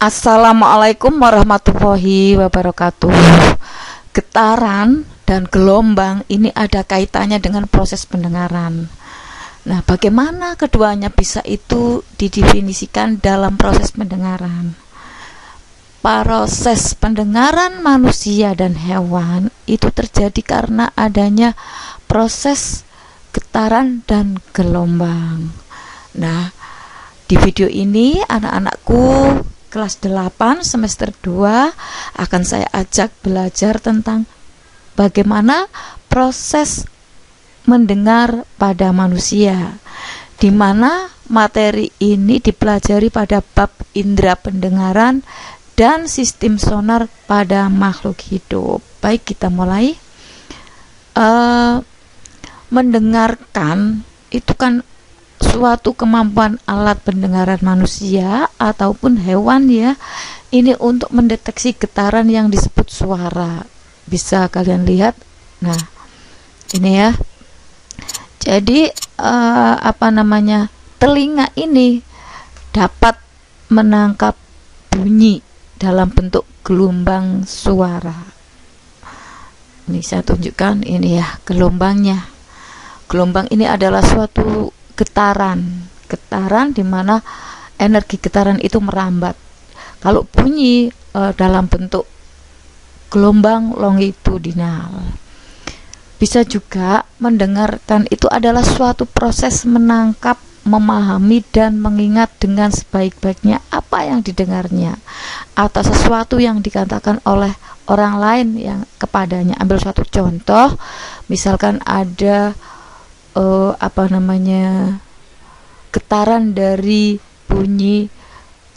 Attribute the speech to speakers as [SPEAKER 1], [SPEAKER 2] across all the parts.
[SPEAKER 1] Assalamualaikum warahmatullahi wabarakatuh. Getaran dan gelombang ini ada kaitannya dengan proses pendengaran. Nah, bagaimana keduanya bisa itu didefinisikan dalam proses pendengaran? Proses pendengaran manusia dan hewan itu terjadi karena adanya proses getaran dan gelombang. Nah, di video ini anak-anakku kelas 8 semester 2 akan saya ajak belajar tentang bagaimana proses mendengar pada manusia, di mana materi ini dipelajari pada bab indera pendengaran dan sistem sonar pada makhluk hidup. Baik, kita mulai. Mendengarkan itu kan suatu kemampuan alat pendengaran manusia ataupun hewan ya, ini untuk mendeteksi getaran yang disebut suara. Bisa kalian lihat. Nah, ini ya. Jadi telinga ini dapat menangkap bunyi dalam bentuk gelombang suara. Ini saya tunjukkan, ini ya gelombangnya. Gelombang ini adalah suatu getaran di mana energi getaran itu merambat. Kalau bunyi dalam bentuk gelombang longitudinal. Bisa juga mendengarkan itu adalah suatu proses menangkap, memahami dan mengingat dengan sebaik-baiknya apa yang didengarnya atau sesuatu yang dikatakan oleh orang lain yang kepadanya. Ambil suatu contoh, misalkan ada getaran dari bunyi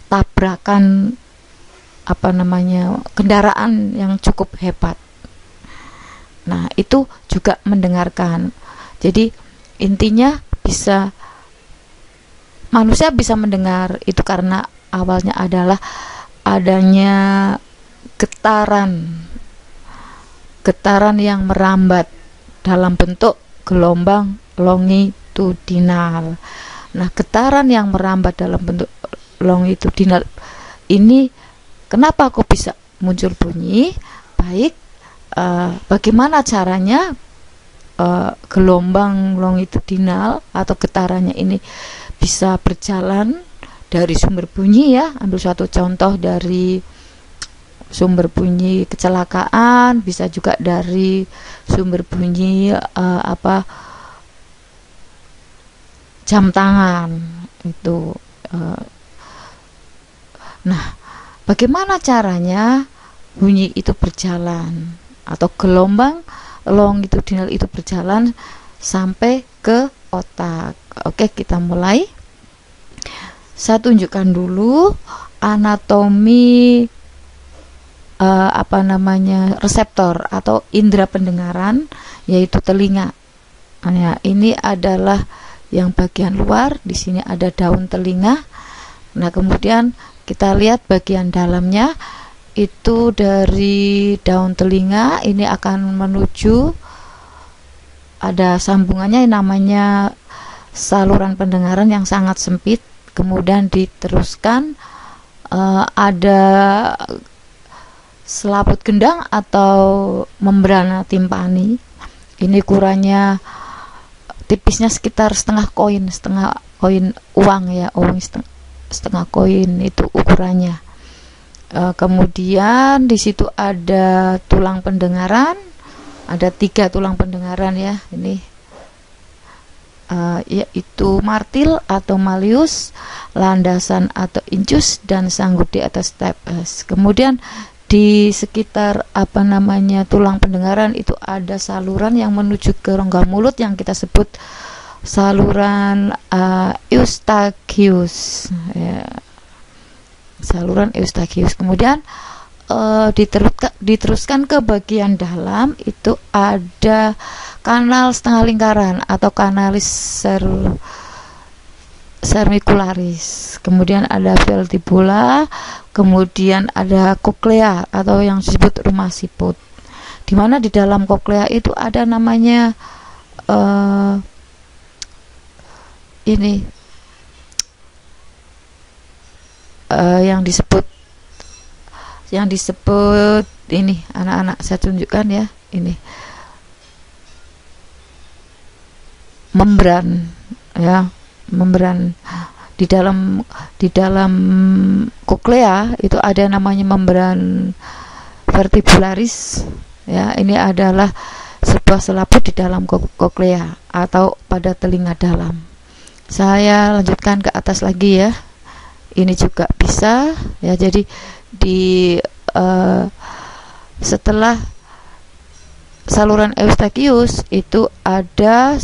[SPEAKER 1] tabrakan kendaraan yang cukup hebat. Nah, itu juga mendengarkan. Jadi intinya manusia bisa mendengar itu karena awalnya adalah adanya getaran yang merambat dalam bentuk gelombang longitudinal. Nah, getaran yang merambat dalam bentuk longitudinal ini kenapa kok bisa muncul bunyi? Baik, bagaimana caranya gelombang longitudinal atau getarannya ini bisa berjalan dari sumber bunyi ya. Ambil suatu contoh dari sumber bunyi kecelakaan, bisa juga dari sumber bunyi jam tangan itu. Nah, bagaimana caranya bunyi itu berjalan atau gelombang longitudinal itu berjalan sampai ke otak? Oke, kita mulai. Saya tunjukkan dulu anatomi reseptor atau indera pendengaran, yaitu telinga. Nah, ini adalah yang bagian luar. Di sini ada daun telinga. Nah, kemudian kita lihat bagian dalamnya. Itu dari daun telinga ini akan menuju, ada sambungannya yang namanya saluran pendengaran yang sangat sempit. Kemudian diteruskan ada selaput gendang atau membrana timpani. Ini ukurannya tipisnya sekitar setengah koin uang ya, setengah koin itu ukurannya. Kemudian di situ ada tulang pendengaran, ada 3 tulang pendengaran ya, ini yaitu martil atau malleus, landasan atau incus, dan sanggut di atas stapes. Kemudian di sekitar tulang pendengaran itu ada saluran yang menuju ke rongga mulut yang kita sebut saluran Eustachius ya. Saluran Eustachius. Kemudian diteruskan ke bagian dalam itu ada kanal setengah lingkaran atau kanalis cervicularis. Kemudian ada vestibula, kemudian ada koklea atau yang disebut rumah siput. Di mana di dalam koklea itu ada namanya yang disebut yang disebut ini, anak-anak saya tunjukkan ya, ini membran ya, membran di dalam koklea itu ada namanya membran vertibularis ya. Ini adalah sebuah selaput di dalam koklea atau pada telinga dalam. Saya lanjutkan ke atas lagi ya. Ini juga bisa ya. Jadi di setelah saluran Eustachius itu ada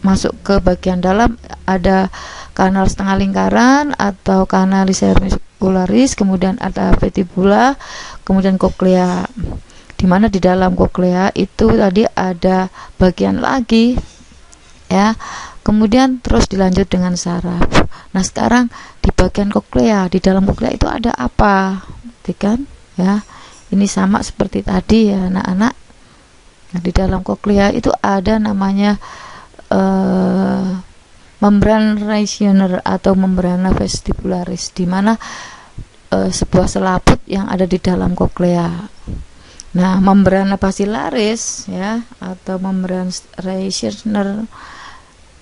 [SPEAKER 1] masuk ke bagian dalam, ada kanal setengah lingkaran atau kanalis cervicularis, kemudian ada vestibula, kemudian koklea. Dimana di dalam koklea itu tadi ada bagian lagi ya, kemudian terus dilanjut dengan saraf. Nah sekarang di bagian koklea, di dalam koklea itu ada apa, kan ya, ini sama seperti tadi ya anak-anak. Nah, di dalam koklea itu ada namanya membran Reissner atau membrana vestibularis, di mana sebuah selaput yang ada di dalam koklea. Nah, membrana basilaris ya, atau membran Reissner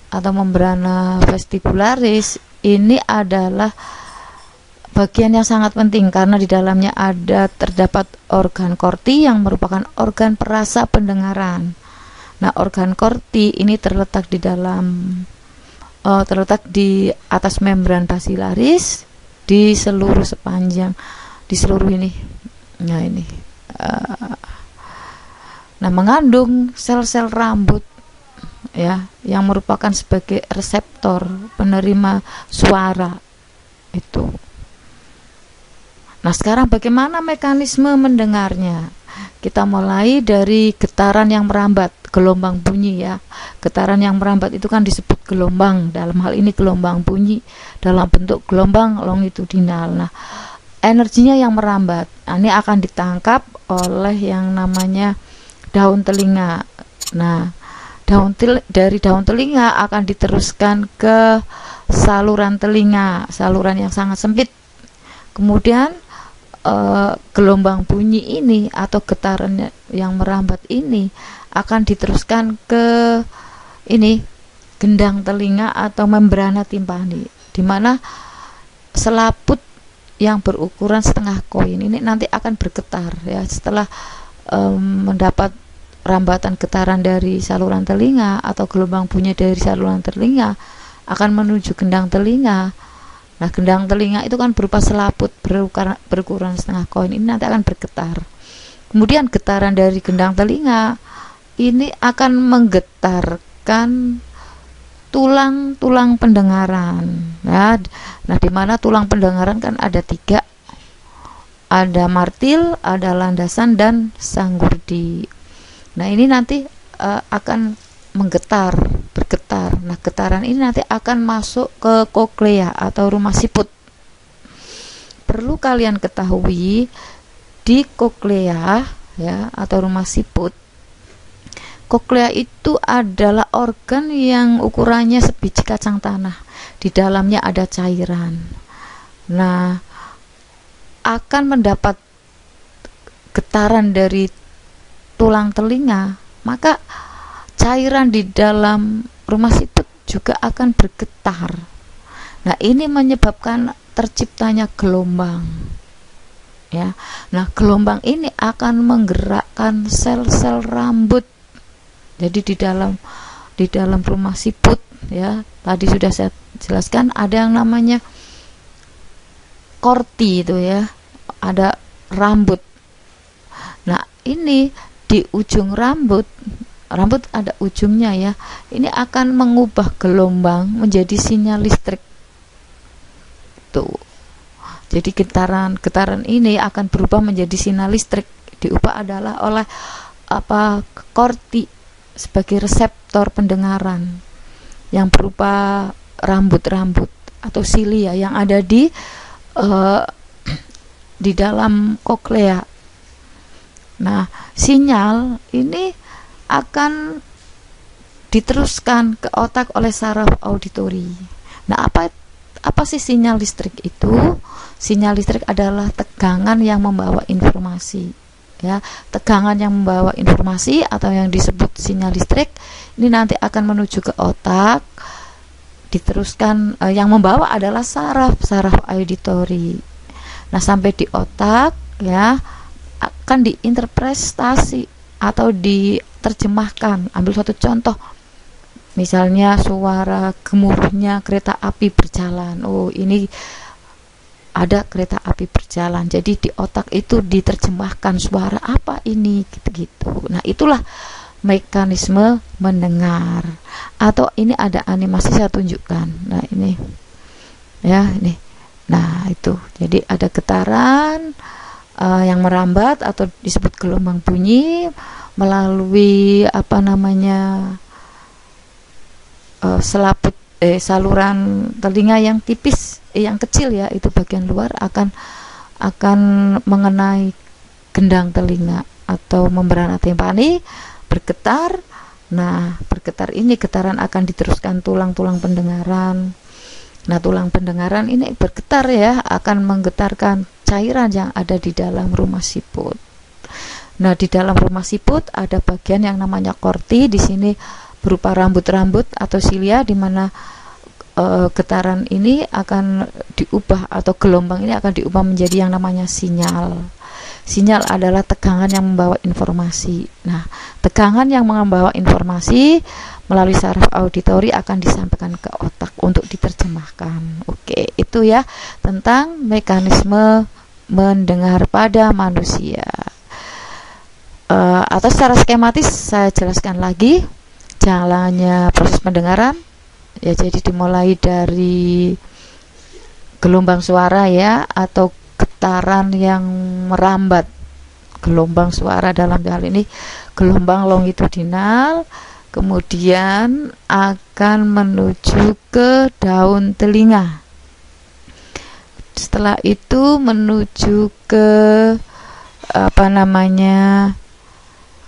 [SPEAKER 1] atau membrana vestibularis ini adalah bagian yang sangat penting karena di dalamnya terdapat organ korti yang merupakan organ perasa pendengaran. Nah, organ korti ini terletak di atas membran basilaris di seluruh ini. Nah, ini mengandung sel-sel rambut ya, yang merupakan sebagai reseptor penerima suara itu. Nah, sekarang bagaimana mekanisme mendengarnya? Kita mulai dari getaran yang merambat, gelombang bunyi ya. Getaran yang merambat itu kan disebut gelombang, dalam hal ini gelombang bunyi dalam bentuk gelombang longitudinal. Nah, energinya yang merambat, ini akan ditangkap oleh yang namanya daun telinga. Nah, dari daun telinga akan diteruskan ke saluran telinga, saluran yang sangat sempit. Kemudian gelombang bunyi ini atau getaran yang merambat ini akan diteruskan ke ini gendang telinga atau membrana timpani, di mana selaput yang berukuran setengah koin ini nanti akan bergetar ya setelah mendapat rambatan getaran dari saluran telinga atau gelombang bunyi dari saluran telinga akan menuju gendang telinga. Nah, gendang telinga itu kan berupa selaput berukuran setengah koin, ini nanti akan bergetar. Kemudian getaran dari gendang telinga ini akan menggetarkan tulang-tulang pendengaran. Nah, di mana tulang pendengaran kan ada 3, ada martil, ada landasan, dan sanggurdi. Nah, ini nanti akan bergetar. Nah, getaran ini nanti akan masuk ke koklea atau rumah siput. Perlu kalian ketahui di koklea ya atau rumah siput, koklea itu adalah organ yang ukurannya sebiji kacang tanah. Di dalamnya ada cairan. Nah, akan mendapat getaran dari tulang telinga, maka cairan di dalam rumah siput juga akan bergetar. Nah, ini menyebabkan terciptanya gelombang ya. Nah, gelombang ini akan menggerakkan sel-sel rambut. Jadi di dalam rumah siput ya, tadi sudah saya jelaskan ada yang namanya korti itu ya, ada rambut. Nah, ini di ujung rambut ada ujungnya ya, ini akan mengubah gelombang menjadi sinyal listrik tuh. Jadi getaran ini akan berubah menjadi sinyal listrik, diubah adalah oleh korti sebagai reseptor pendengaran yang berupa rambut-rambut atau silia yang ada di dalam koklea. Nah, sinyal ini akan diteruskan ke otak oleh saraf auditori. Nah, apa sih sinyal listrik itu? Sinyal listrik adalah tegangan yang membawa informasi, ya. Tegangan yang membawa informasi atau yang disebut sinyal listrik ini nanti akan menuju ke otak, diteruskan, yang membawa adalah saraf auditori. Nah, sampai di otak, ya, akan diinterpretasi atau diterjemahkan. Ambil suatu contoh, misalnya suara gemuruhnya kereta api berjalan. Oh, ini ada kereta api berjalan, jadi di otak itu diterjemahkan suara apa ini, gitu-gitu. Nah, itulah mekanisme mendengar. Atau ini ada animasi saya tunjukkan. Nah, ini ya, ini. Nah, itu jadi ada getaran yang merambat atau disebut gelombang bunyi melalui selaput saluran telinga yang tipis, yang kecil, ya, itu bagian luar akan mengenai gendang telinga atau membrana timpani, bergetar. Nah, bergetar ini getaran akan diteruskan tulang-tulang pendengaran. Nah, tulang pendengaran ini bergetar, ya, akan menggetarkan cairan yang ada di dalam rumah siput. Nah, di dalam rumah siput ada bagian yang namanya korti, di sini berupa rambut-rambut atau silia, di mana getaran ini akan diubah atau gelombang ini akan diubah menjadi yang namanya sinyal. Sinyal adalah tegangan yang membawa informasi. Nah, tegangan yang membawa informasi melalui saraf auditori akan disampaikan ke otak untuk diterjemahkan. Oke, itu ya tentang mekanisme mendengar pada manusia. Atau secara skematis saya jelaskan lagi jalannya proses pendengaran. Ya, jadi dimulai dari gelombang suara, ya, atau getaran yang merambat. Gelombang suara dalam hal ini gelombang longitudinal, kemudian akan menuju ke daun telinga. Setelah itu menuju ke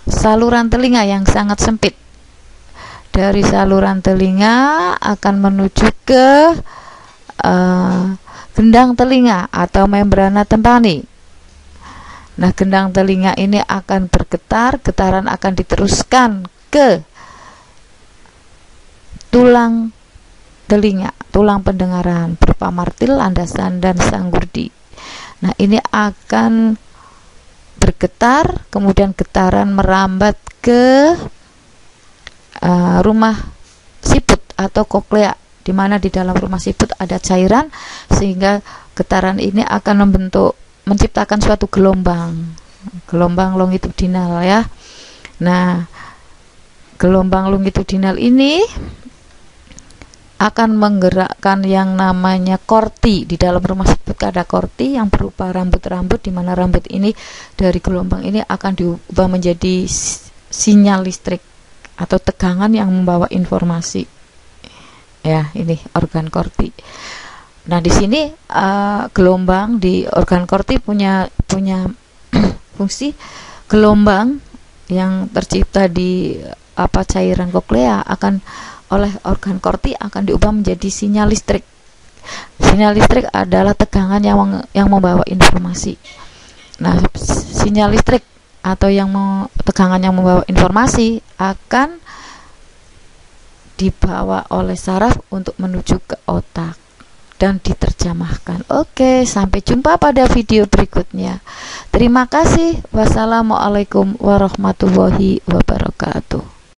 [SPEAKER 1] saluran telinga yang sangat sempit. Dari saluran telinga akan menuju ke gendang telinga atau membrana timpani. Nah, gendang telinga ini akan bergetar, getaran akan diteruskan ke tulang telinga, tulang pendengaran berupa martil, landasan, dan sanggurdi. Nah, ini akan bergetar, kemudian getaran merambat ke rumah siput atau koklea, di mana di dalam rumah siput ada cairan, sehingga getaran ini akan menciptakan suatu gelombang longitudinal, ya. Nah, gelombang longitudinal ini akan menggerakkan yang namanya korti. Di dalam rumah siput ada korti yang berupa rambut-rambut, di mana rambut ini dari gelombang ini akan diubah menjadi sinyal listrik atau tegangan yang membawa informasi. Ya, ini organ korti. Nah, di sini gelombang di organ korti punya fungsi. Gelombang yang tercipta di cairan koklea akan oleh organ korti akan diubah menjadi sinyal listrik. Sinyal listrik adalah tegangan yang membawa informasi. Nah, sinyal listrik atau tegangan yang membawa informasi akan dibawa oleh saraf untuk menuju ke otak dan diterjemahkan. Oke, sampai jumpa pada video berikutnya. Terima kasih. Wassalamualaikum warahmatullahi wabarakatuh.